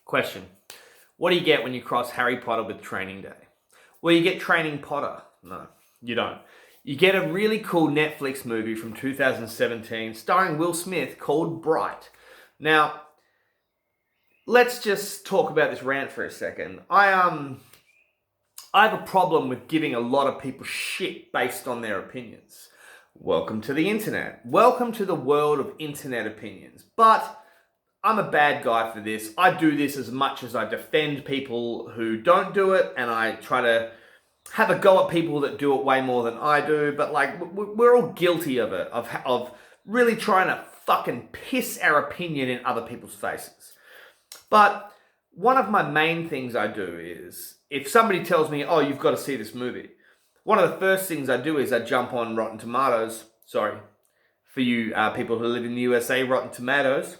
Question. What do you get when you cross Harry Potter with Training Day? Well, you get Training Potter. No, you don't. You get a really cool Netflix movie from 2017 starring Will Smith called Bright. Now, let's just talk about this rant for a second. I have a problem with giving a lot of people shit based on their opinions. Welcome to the internet. Welcome to the world of internet opinions. But I'm a bad guy for this. I do this as much as I defend people who don't do it, and I try to have a go at people that do it way more than I do. But like, we're all guilty of it, of really trying to fucking piss our opinion in other people's faces. But one of my main things I do is, if somebody tells me, oh, you've got to see this movie, one of the first things I do is I jump on Rotten Tomatoes. Sorry, for you people who live in the USA, Rotten Tomatoes.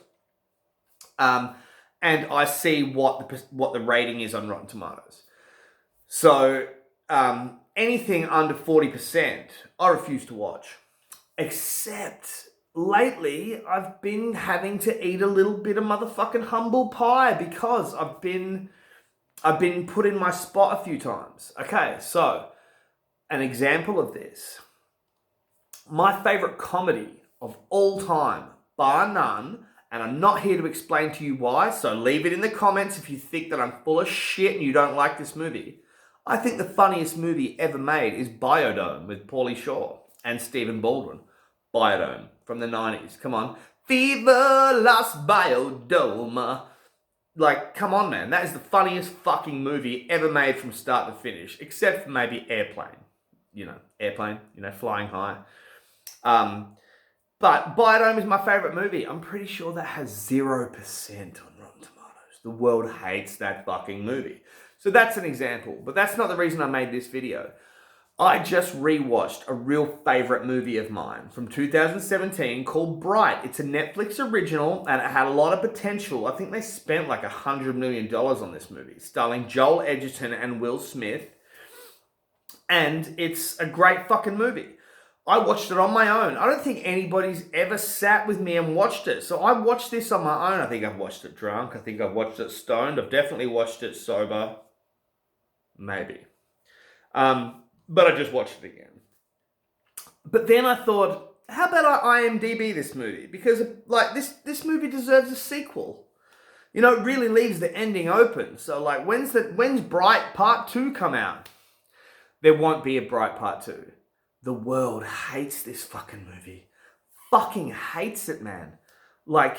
And I see what the rating is on Rotten Tomatoes. So anything under 40%, I refuse to watch. Except lately, I've been having to eat a little bit of motherfucking humble pie because I've been put in my spot a few times. Okay, so an example of this. My favorite comedy of all time, bar none. And I'm not here to explain to you why, so leave it in the comments if you think that I'm full of shit and you don't like this movie. I think the funniest movie ever made is Biodome with Pauly Shore and Stephen Baldwin. Biodome from the 90s. Come on. Viva Las Biodome. Like, come on, man. That is the funniest fucking movie ever made from start to finish, except for maybe Airplane. Airplane, flying high. But Biodome is my favorite movie. I'm pretty sure that has 0% on Rotten Tomatoes. The world hates that fucking movie. So that's an example. But that's not the reason I made this video. I just rewatched a real favorite movie of mine from 2017 called Bright. It's a Netflix original and it had a lot of potential. I think they spent like $100 million on this movie, starring Joel Edgerton and Will Smith. And it's a great fucking movie. I watched it on my own. I don't think anybody's ever sat with me and watched it. So I watched this on my own. I think I've watched it drunk. I think I've watched it stoned. I've definitely watched it sober. Maybe. But I just watched it again. But then I thought, how about I IMDb this movie? Because like this movie deserves a sequel. It really leaves the ending open. So like, when's Bright Part 2 come out? There won't be a Bright Part 2. The world hates this fucking movie. Fucking hates it, man. Like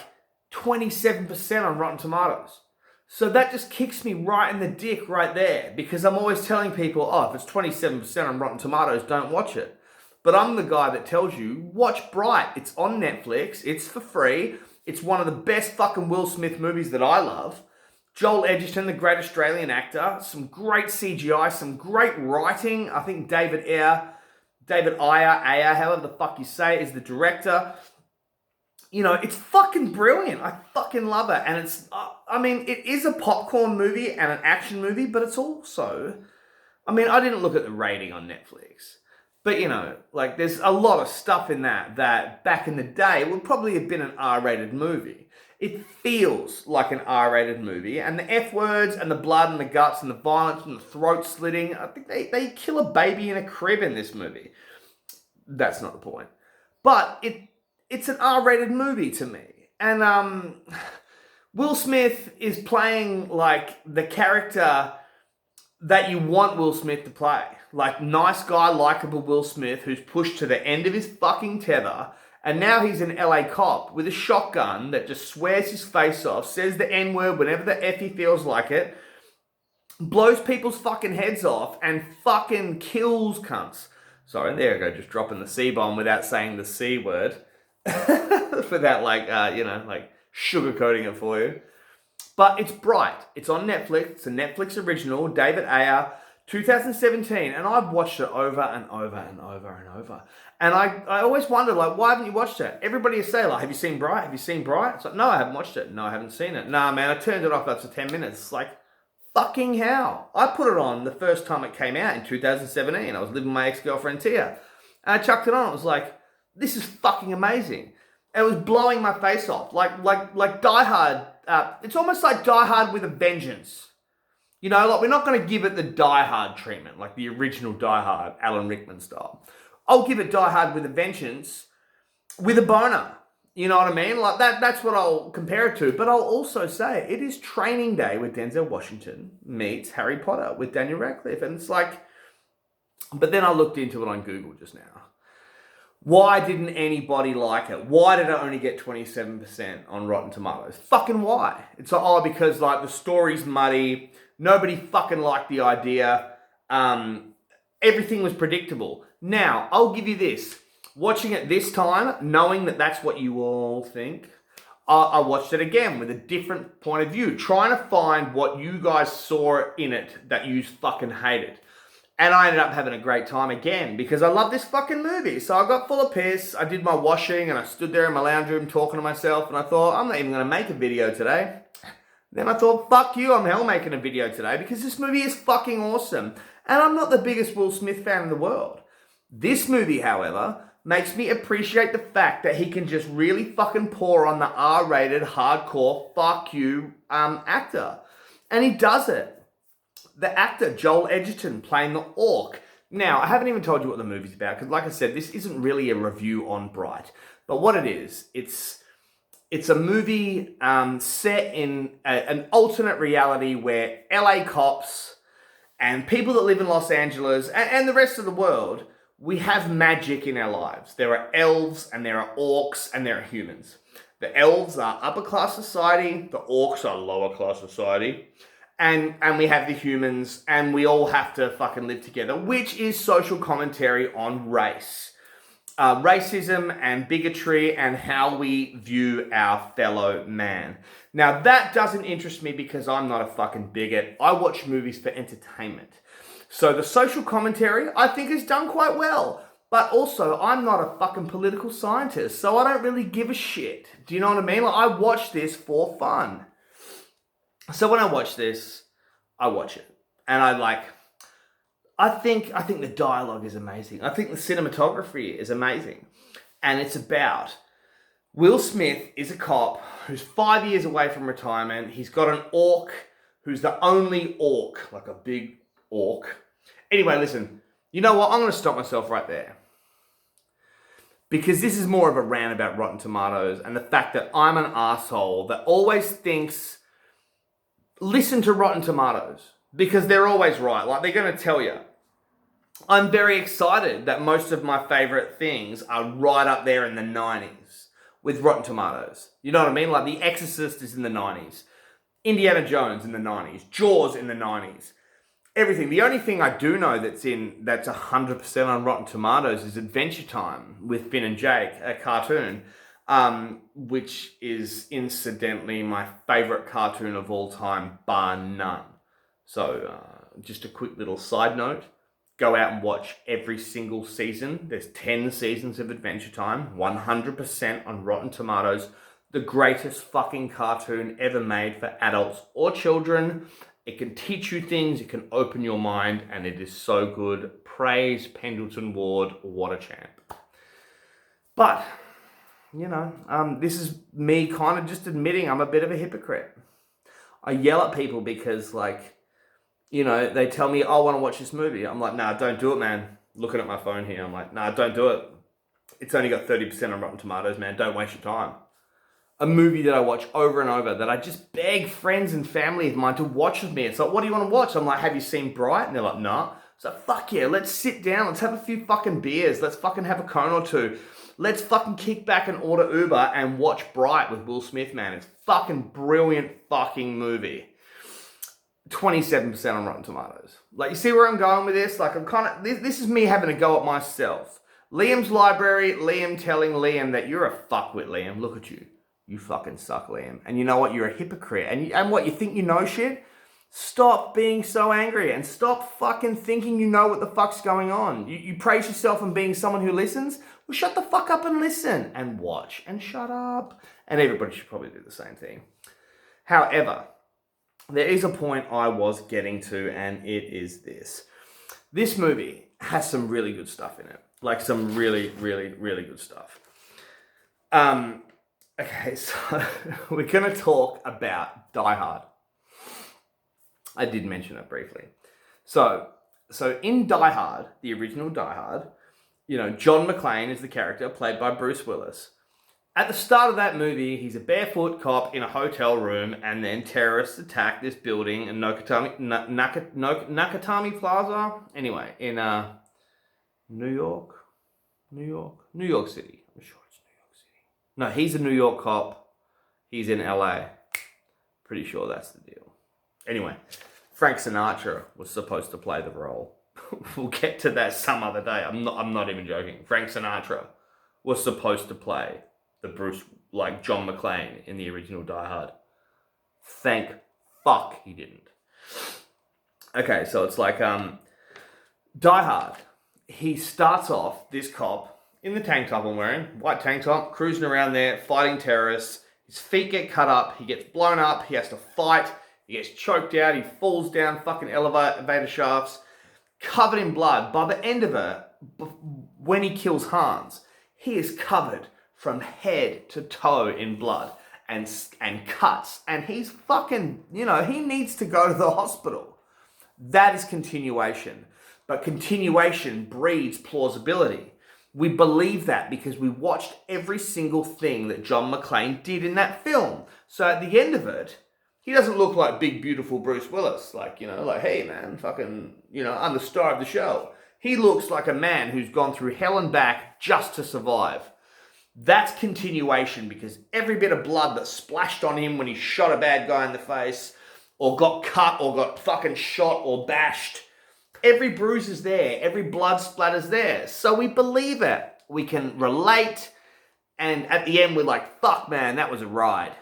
27% on Rotten Tomatoes. So that just kicks me right in the dick right there. Because I'm always telling people, oh, if it's 27% on Rotten Tomatoes, don't watch it. But I'm the guy that tells you, watch Bright. It's on Netflix. It's for free. It's one of the best fucking Will Smith movies that I love. Joel Edgerton, the great Australian actor. Some great CGI. Some great writing. I think David Ayer, however the fuck you say it, is the director. It's fucking brilliant. I fucking love it. And it is a popcorn movie and an action movie, but it's also, I didn't look at the rating on Netflix. But, there's a lot of stuff in that back in the day would probably have been an R-rated movie. It feels like an R-rated movie, and the F words and the blood and the guts and the violence and the throat slitting, I think they kill a baby in a crib in this movie. That's not the point. But it's an R-rated movie to me. And Will Smith is playing like the character that you want Will Smith to play. Like nice guy, likable Will Smith who's pushed to the end of his fucking tether. And now he's an LA cop with a shotgun that just swears his face off, says the N-word whenever the F he feels like it, blows people's fucking heads off, and fucking kills cunts. Sorry, there I go, just dropping the C-bomb without saying the C word. Without sugarcoating it for you. But it's Bright. It's on Netflix. It's a Netflix original, David Ayer, 2017. And I've watched it over and over and over and over. And I always wonder, why haven't you watched it? Everybody say, have you seen Bright? Have you seen Bright? It's like, no, I haven't watched it. No, I haven't seen it. Nah, man, I turned it off after 10 minutes. It's like, fucking hell. I put it on the first time it came out in 2017. I was living with my ex-girlfriend, Tia. And I chucked it on. It was like, this is fucking amazing. It was blowing my face off. Like Die Hard it's almost like Die Hard with a vengeance. You know, like we're not going to give it the Die Hard treatment, like the original Die Hard, Alan Rickman style. I'll give it Die Hard with a vengeance, with a boner. You know what I mean? Like that's what I'll compare it to. But I'll also say it is Training Day with Denzel Washington meets Harry Potter with Daniel Radcliffe. And it's like, but then I looked into it on Google just now. Why didn't anybody like it? Why did it only get 27% on Rotten Tomatoes? Fucking why? It's like, oh, because like the story's muddy. Nobody fucking liked the idea. Everything was predictable. Now, I'll give you this. Watching it this time, knowing that that's what you all think, I watched it again with a different point of view, trying to find what you guys saw in it that you fucking hated. And I ended up having a great time again because I love this fucking movie. So I got full of piss, I did my washing, and I stood there in my lounge room talking to myself, and I thought, I'm not even going to make a video today. Then I thought, fuck you, I'm hell making a video today because this movie is fucking awesome. And I'm not the biggest Will Smith fan in the world. This movie, however, makes me appreciate the fact that he can just really fucking pour on the R-rated, hardcore, fuck you actor. And he does it. The actor, Joel Edgerton, playing the orc. Now, I haven't even told you what the movie's about, because like I said, this isn't really a review on Bright. But what it is, it's a movie set in an alternate reality where LA cops and people that live in Los Angeles and the rest of the world, we have magic in our lives. There are elves and there are orcs and there are humans. The elves are upper class society. The orcs are lower class society. And we have the humans, and we all have to fucking live together, which is social commentary on race. Racism and bigotry and how we view our fellow man. Now, that doesn't interest me because I'm not a fucking bigot. I watch movies for entertainment. So the social commentary, I think, is done quite well. But also, I'm not a fucking political scientist, so I don't really give a shit. Do you know what I mean? Like, I watch this for fun. So when I watch this, I watch it. And I think the dialogue is amazing. I think the cinematography is amazing. And it's about Will Smith is a cop who's 5 years away from retirement. He's got an orc who's the only orc, like a big orc. Anyway, listen, you know what? I'm going to stop myself right there. Because this is more of a rant about Rotten Tomatoes and the fact that I'm an asshole that always thinks, listen to Rotten Tomatoes, because they're always right. Like, they're going to tell you. I'm very excited that most of my favorite things are right up there in the 90s with Rotten Tomatoes. You know what I mean? Like, The Exorcist is in the 90s. Indiana Jones in the 90s. Jaws in the 90s. Everything. The only thing I do know that's 100% on Rotten Tomatoes is Adventure Time with Finn and Jake, a cartoon, which is incidentally my favorite cartoon of all time, bar none. So, just a quick little side note. Go out and watch every single season. There's 10 seasons of Adventure Time, 100% on Rotten Tomatoes. The greatest fucking cartoon ever made for adults or children. It can teach you things, it can open your mind, and it is so good. Praise Pendleton Ward, what a champ. But, you know, this is me kind of just admitting I'm a bit of a hypocrite. I yell at people because, like, you know, they tell me, oh, I want to watch this movie. I'm like, nah, don't do it, man. Looking at my phone here, I'm like, nah, don't do it. It's only got 30% on Rotten Tomatoes, man. Don't waste your time. A movie that I watch over and over, that I just beg friends and family of mine to watch with me. It's like, what do you want to watch? I'm like, have you seen Bright? And they're like, nah. It's like, fuck yeah, let's sit down. Let's have a few fucking beers. Let's fucking have a cone or two. Let's fucking kick back and order Uber and watch Bright with Will Smith, man. It's fucking brilliant fucking movie. 27% on Rotten Tomatoes. Like, you see where I'm going with this? Like, I'm kind of, this is me having a go at myself. Liam's library, Liam telling Liam that you're a fuckwit, Liam. Look at you. You fucking suck, Liam. And you know what? You're a hypocrite. And what, you think you know shit? Stop being so angry and stop fucking thinking you know what the fuck's going on. You praise yourself on being someone who listens? Well, shut the fuck up and listen and watch and shut up. And everybody should probably do the same thing. However, there is a point I was getting to, and it is this. This movie has some really good stuff in it. Like, some really, really, really good stuff. Okay, so we're going to talk about Die Hard. I did mention it briefly. So in Die Hard, the original Die Hard, John McClane is the character played by Bruce Willis. At the start of that movie, he's a barefoot cop in a hotel room, and then terrorists attack this building in Nakatomi Plaza. Anyway, in New York City. I'm sure it's New York City. No, he's a New York cop. He's in LA. Pretty sure that's the deal. Anyway, Frank Sinatra was supposed to play the role. We'll get to that some other day. I'm not even joking. Frank Sinatra was supposed to play the John McClane in the original Die Hard. Thank fuck he didn't. Okay, so it's like Die Hard. He starts off, this cop, in the tank top I'm wearing, white tank top, cruising around there, fighting terrorists. His feet get cut up, he gets blown up, he has to fight, he gets choked out, he falls down fucking elevator shafts, covered in blood. By the end of it, when he kills Hans, he is covered from head to toe in blood and cuts. And he's fucking, he needs to go to the hospital. That is continuation. But continuation breeds plausibility. We believe that because we watched every single thing that John McClane did in that film. So at the end of it, he doesn't look like big, beautiful Bruce Willis. Hey man, fucking, I'm the star of the show. He looks like a man who's gone through hell and back just to survive. That's continuation, because every bit of blood that splashed on him when he shot a bad guy in the face, or got cut, or got fucking shot, or bashed, every bruise is there, every blood splatter's there. So we believe it. We can relate, and at the end we're like, fuck man, that was a ride.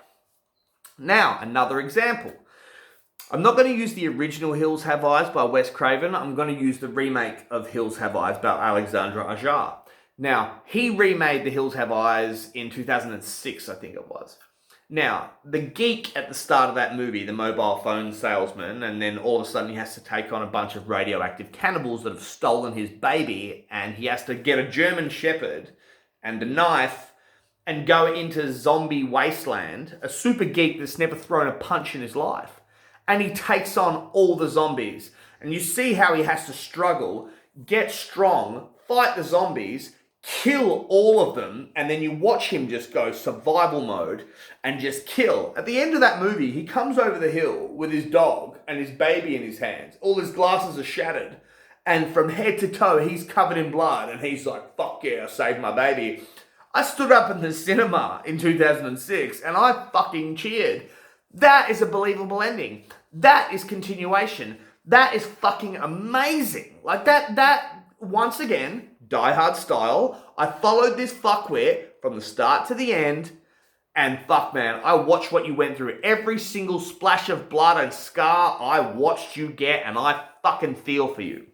Now, another example. I'm not going to use the original Hills Have Eyes by Wes Craven. I'm going to use the remake of Hills Have Eyes by Alexandre Aja. Now, he remade the Hills Have Eyes in 2006, I think it was. Now, the geek at the start of that movie, the mobile phone salesman, and then all of a sudden he has to take on a bunch of radioactive cannibals that have stolen his baby, and he has to get a German shepherd and a knife and go into zombie wasteland, a super geek that's never thrown a punch in his life. And he takes on all the zombies. And you see how he has to struggle, get strong, fight the zombies, kill all of them, and then you watch him just go survival mode and just kill. At the end of that movie, he comes over the hill with his dog and his baby in his hands. All his glasses are shattered. And from head to toe, he's covered in blood. And he's like, fuck yeah, I saved my baby. I stood up in the cinema in 2006 and I fucking cheered. That is a believable ending. That is continuation. That is fucking amazing. Like that once again, Die Hard style. I followed this fuckwit from the start to the end, and fuck man, I watched what you went through. Every single splash of blood and scar I watched you get, and I fucking feel for you.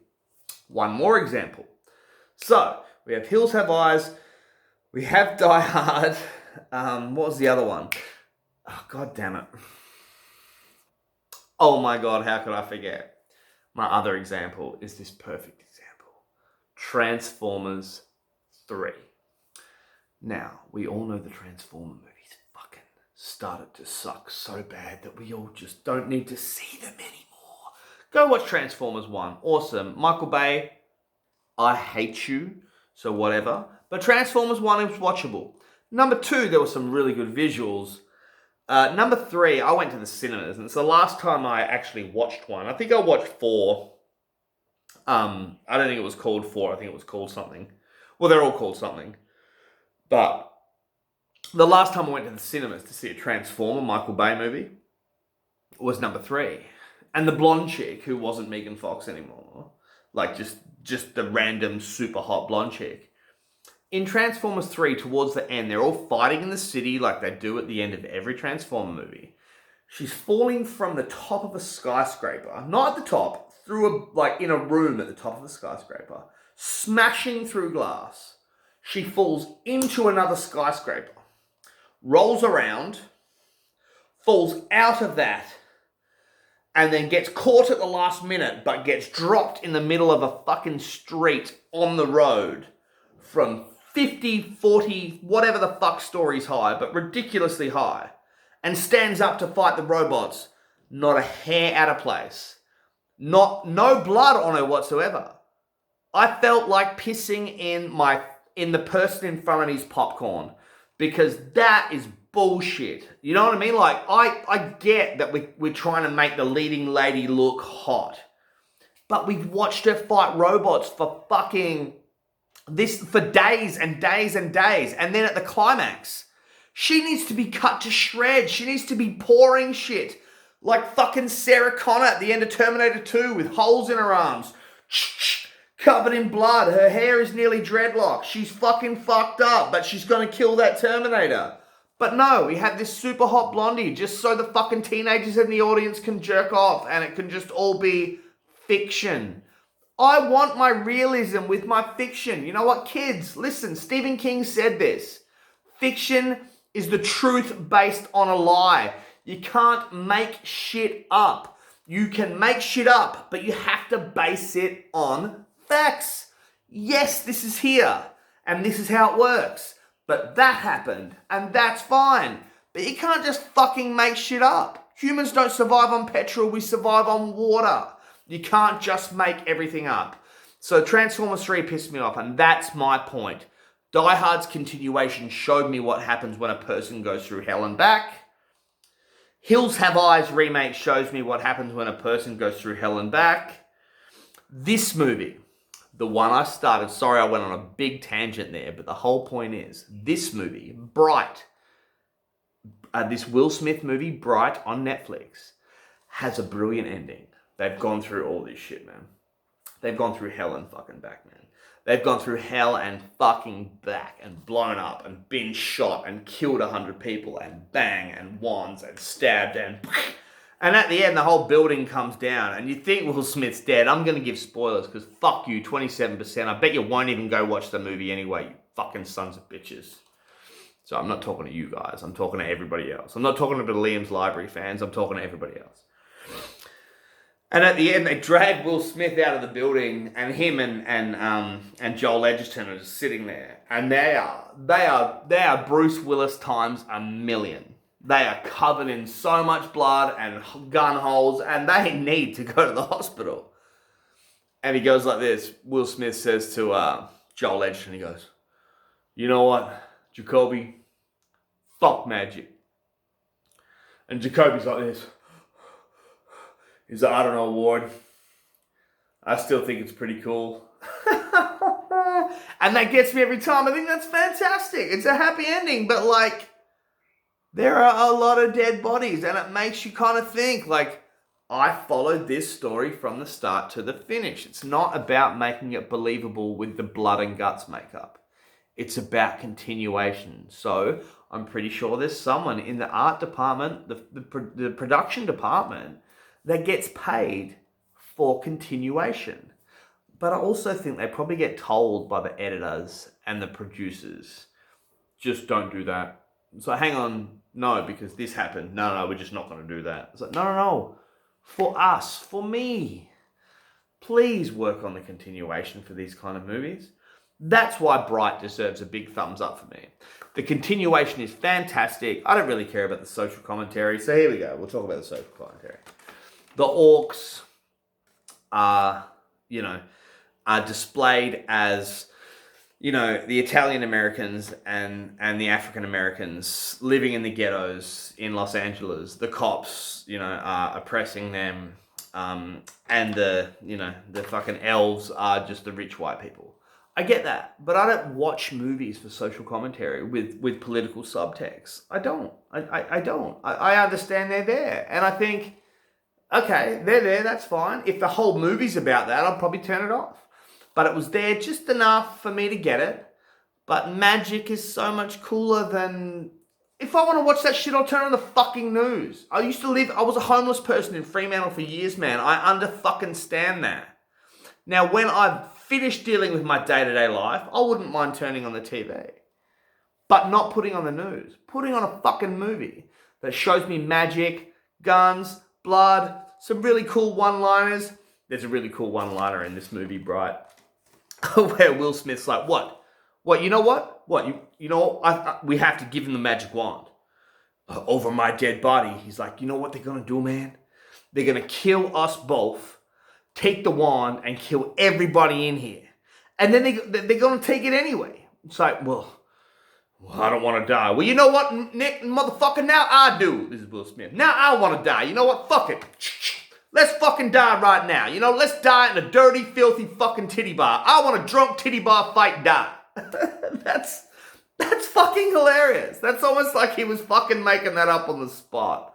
One more example. So, we have Hills Have Eyes, we have Die Hard. What was the other one? Oh, god damn it. Oh my god, how could I forget? My other example is this perfect example. Transformers 3. Now, we all know the Transformer movies fucking started to suck so bad that we all just don't need to see them anymore. Go watch Transformers 1. Awesome. Michael Bay, I hate you, so whatever. But Transformers 1 is watchable. Number 2, there were some really good visuals. Number 3, I went to the cinemas, and it's the last time I actually watched one. I think I watched 4. I don't think it was called 4. I think it was called something. Well, they're all called something. But the last time I went to the cinemas to see a Transformer Michael Bay movie was number 3. And the blonde chick, who wasn't Megan Fox anymore, like just the random super hot blonde chick. In Transformers 3, towards the end, they're all fighting in the city like they do at the end of every Transformer movie. She's falling from the top of a skyscraper, not at the top, in a room at the top of the skyscraper, smashing through glass. She falls into another skyscraper, rolls around, falls out of that, and then gets caught at the last minute, but gets dropped in the middle of a fucking street on the road from 50, 40, whatever the fuck stories high, but ridiculously high, and stands up to fight the robots. Not a hair out of place. No blood on her whatsoever. I felt like pissing in the person in front of me's popcorn, because that is bullshit. You know what I mean? Like, I get that we're trying to make the leading lady look hot, but we've watched her fight robots for days and days and days, and then at the climax, she needs to be cut to shreds. She needs to be pouring shit like fucking Sarah Connor at the end of Terminator 2 with holes in her arms, covered in blood. Her hair is nearly dreadlocked. She's fucking fucked up, but she's gonna kill that Terminator. But no, we have this super hot blondie just so the fucking teenagers in the audience can jerk off and it can just all be fiction. I want my realism with my fiction. You know what, kids? Listen, Stephen King said this. Fiction is the truth based on a lie. You can't make shit up. You can make shit up, but you have to base it on facts. Yes, this is here, and this is how it works. But that happened, and that's fine. But you can't just fucking make shit up. Humans don't survive on petrol, we survive on water. You can't just make everything up. So Transformers 3 pissed me off, and that's my point. Die Hard's continuation showed me what happens when a person goes through hell and back. Hills Have Eyes remake shows me what happens when a person goes through hell and back. This movie, the one I started, sorry I went on a big tangent there, but the whole point is, this movie, Bright, this Will Smith movie, Bright, on Netflix, has a brilliant ending. They've gone through all this shit, man. They've gone through hell and fucking back, man. They've gone through hell and fucking back and blown up and been shot and killed 100 people and bang and wands and stabbed and at the end the whole building comes down and you think Will Smith's dead. I'm going to give spoilers because fuck you, 27%. I bet you won't even go watch the movie anyway, you fucking sons of bitches. So I'm not talking to you guys. I'm talking to everybody else. I'm not talking to the Liam's Library fans. I'm talking to everybody else. And at the end, they drag Will Smith out of the building, and him and Joel Edgerton are just sitting there, and they are Bruce Willis times a million. They are covered in so much blood and gun holes, and they need to go to the hospital. And he goes like this. Will Smith says to Joel Edgerton, he goes, "You know what, Jacoby? Fuck magic." And Jacoby's like this. He's like, "I don't know, Ward. I still think it's pretty cool." And that gets me every time. I think that's fantastic. It's a happy ending, but like, there are a lot of dead bodies, and it makes you kind of think, like, I followed this story from the start to the finish. It's not about making it believable with the blood and guts makeup. It's about continuation. So I'm pretty sure there's someone in the art department, the production department, that gets paid for continuation. But I also think they probably get told by the editors and the producers, just don't do that. So hang on, no, because this happened. No, we're just not going to do that. It's like, no. For us, for me, please work on the continuation for these kind of movies. That's why Bright deserves a big thumbs up for me. The continuation is fantastic. I don't really care about the social commentary. So here we go. We'll talk about the social commentary. The orcs are displayed as, the Italian Americans and the African Americans living in the ghettos in Los Angeles. The cops, are oppressing them, and the fucking elves are just the rich white people. I get that, but I don't watch movies for social commentary with political subtext. I don't. I don't. I understand they're there, and I think, okay, they're there, that's fine. If the whole movie's about that, I'll probably turn it off. But it was there just enough for me to get it. But magic is so much cooler than... If I want to watch that shit, I'll turn on the fucking news. I was a homeless person in Fremantle for years, man. I under-fucking-stand that. Now, when I've finished dealing with my day-to-day life, I wouldn't mind turning on the TV. But not putting on the news. Putting on a fucking movie that shows me magic, guns, blood, some really cool one-liners. There's a really cool one-liner in this movie, Bright, where Will Smith's like, what What, you know what? What, you know, we have to give him the magic wand. Over my dead body. He's like, you know what they're going to do, man? They're going to kill us both, take the wand, and kill everybody in here. And then they're going to take it anyway. It's like, well, I don't want to die. Well, you know what, Nick, motherfucker, now I do. This is Will Smith. Now I want to die. You know what? Fuck it. Let's fucking die right now. You know, let's die in a dirty, filthy fucking titty bar. I want a drunk titty bar fight die. That's fucking hilarious. That's almost like he was fucking making that up on the spot.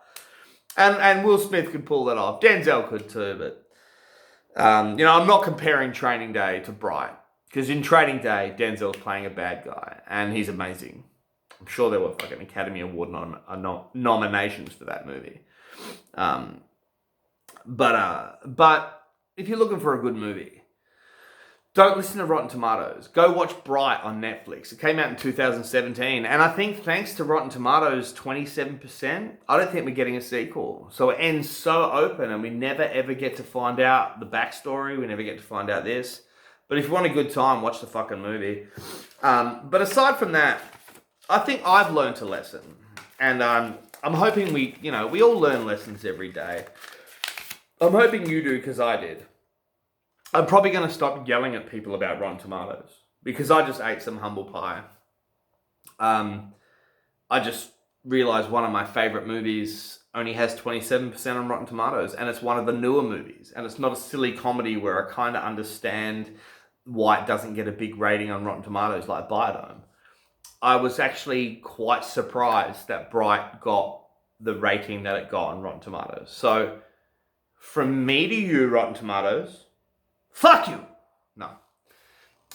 And Will Smith could pull that off. Denzel could too, but you know, I'm not comparing Training Day to Bright. Because in Training Day, Denzel's playing a bad guy, and he's amazing. I'm sure there were fucking Academy Award nominations for that movie. But if you're looking for a good movie, don't listen to Rotten Tomatoes. Go watch Bright on Netflix. It came out in 2017, and I think thanks to Rotten Tomatoes 27%, I don't think we're getting a sequel. So it ends so open, and we never ever get to find out the backstory. We never get to find out this. But if you want a good time, watch the fucking movie. But aside from that, I think I've learned a lesson. And I'm hoping we all learn lessons every day. I'm hoping you do, because I did. I'm probably going to stop yelling at people about Rotten Tomatoes. Because I just ate some humble pie. I just realized one of my favorite movies only has 27% on Rotten Tomatoes. And it's one of the newer movies. And it's not a silly comedy where I kind of understand why it doesn't get a big rating on Rotten Tomatoes like Biodome. I was actually quite surprised that Bright got the rating that it got on Rotten Tomatoes. So, from me to you, Rotten Tomatoes, fuck you! No,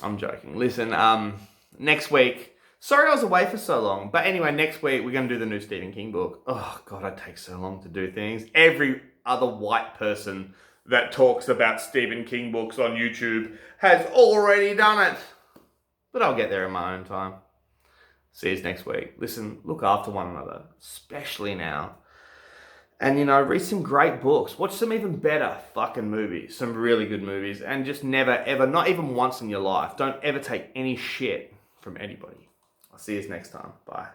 I'm joking. Listen, next week, sorry I was away for so long, but anyway, next week we're going to do the new Stephen King book. Oh, God, it takes so long to do things. Every other white person that talks about Stephen King books on YouTube has already done it. But I'll get there in my own time. See you next week. Listen, look after one another, especially now. And, you know, read some great books. Watch some even better fucking movies. Some really good movies. And just never, ever, not even once in your life, don't ever take any shit from anybody. I'll see you next time. Bye.